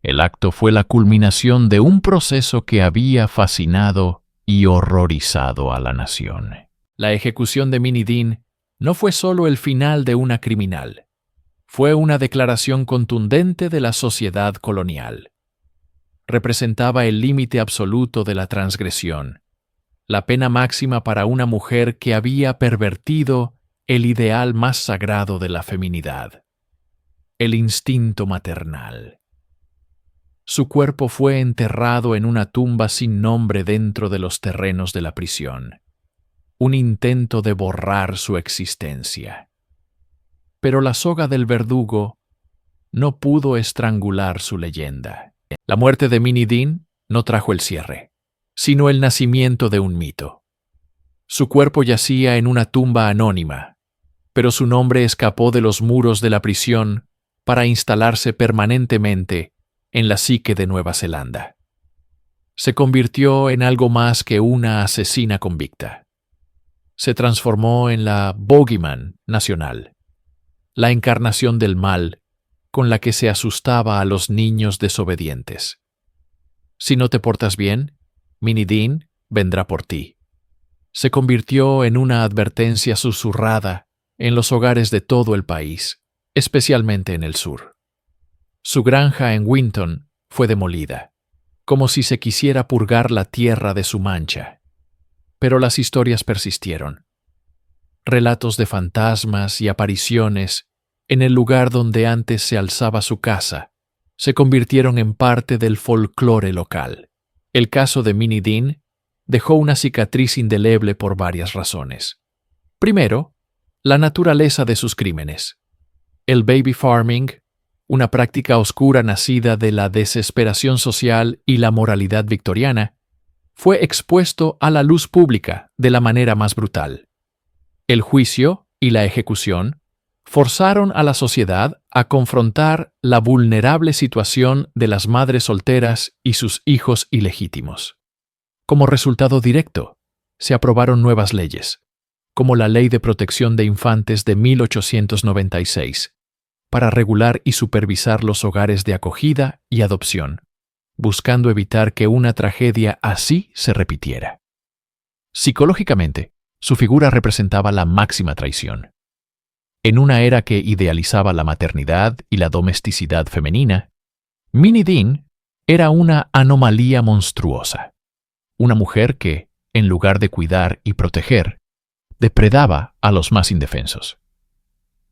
El acto fue la culminación de un proceso que había fascinado y horrorizado a la nación. La ejecución de Minnie Dean no fue solo el final de una criminal, fue una declaración contundente de la sociedad colonial. Representaba el límite absoluto de la transgresión, la pena máxima para una mujer que había pervertido el ideal más sagrado de la feminidad, el instinto maternal. Su cuerpo fue enterrado en una tumba sin nombre dentro de los terrenos de la prisión, un intento de borrar su existencia. Pero la soga del verdugo no pudo estrangular su leyenda. La muerte de Minnie Dean no trajo el cierre, sino el nacimiento de un mito. Su cuerpo yacía en una tumba anónima, pero su nombre escapó de los muros de la prisión para instalarse permanentemente en la psique de Nueva Zelanda. Se convirtió en algo más que una asesina convicta. Se transformó en la Bogeyman nacional, la encarnación del mal con la que se asustaba a los niños desobedientes. Si no te portas bien, Minnie Dean vendrá por ti. Se convirtió en una advertencia susurrada en los hogares de todo el país, especialmente en el sur. Su granja en Winton fue demolida, como si se quisiera purgar la tierra de su mancha. Pero las historias persistieron. Relatos de fantasmas y apariciones en el lugar donde antes se alzaba su casa se convirtieron en parte del folclore local. El caso de Minnie Dean dejó una cicatriz indeleble por varias razones. Primero, la naturaleza de sus crímenes. El baby farming, una práctica oscura nacida de la desesperación social y la moralidad victoriana, fue expuesto a la luz pública de la manera más brutal. El juicio y la ejecución forzaron a la sociedad a confrontar la vulnerable situación de las madres solteras y sus hijos ilegítimos. Como resultado directo, se aprobaron nuevas leyes, como la Ley de Protección de Infantes de 1896, para regular y supervisar los hogares de acogida y adopción, buscando evitar que una tragedia así se repitiera. Psicológicamente, su figura representaba la máxima traición. En una era que idealizaba la maternidad y la domesticidad femenina, Minnie Dean era una anomalía monstruosa. Una mujer que, en lugar de cuidar y proteger, depredaba a los más indefensos.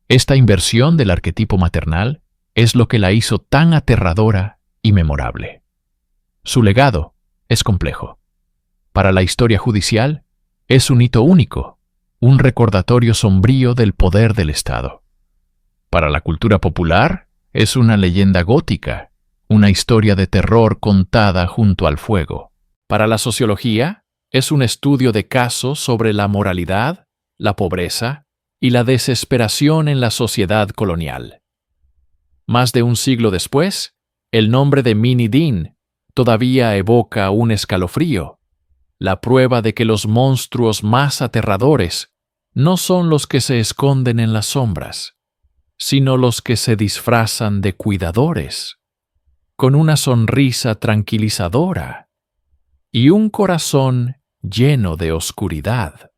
Esta inversión del arquetipo maternal es lo que la hizo tan aterradora y memorable. Su legado es complejo. Para la historia judicial, es un hito único, un recordatorio sombrío del poder del Estado. Para la cultura popular, es una leyenda gótica, una historia de terror contada junto al fuego. Para la sociología, es un estudio de caso sobre la moralidad, la pobreza y la desesperación en la sociedad colonial. Más de un siglo después, el nombre de Minnie Dean todavía evoca un escalofrío, la prueba de que los monstruos más aterradores no son los que se esconden en las sombras, sino los que se disfrazan de cuidadores, con una sonrisa tranquilizadora y un corazón lleno de oscuridad.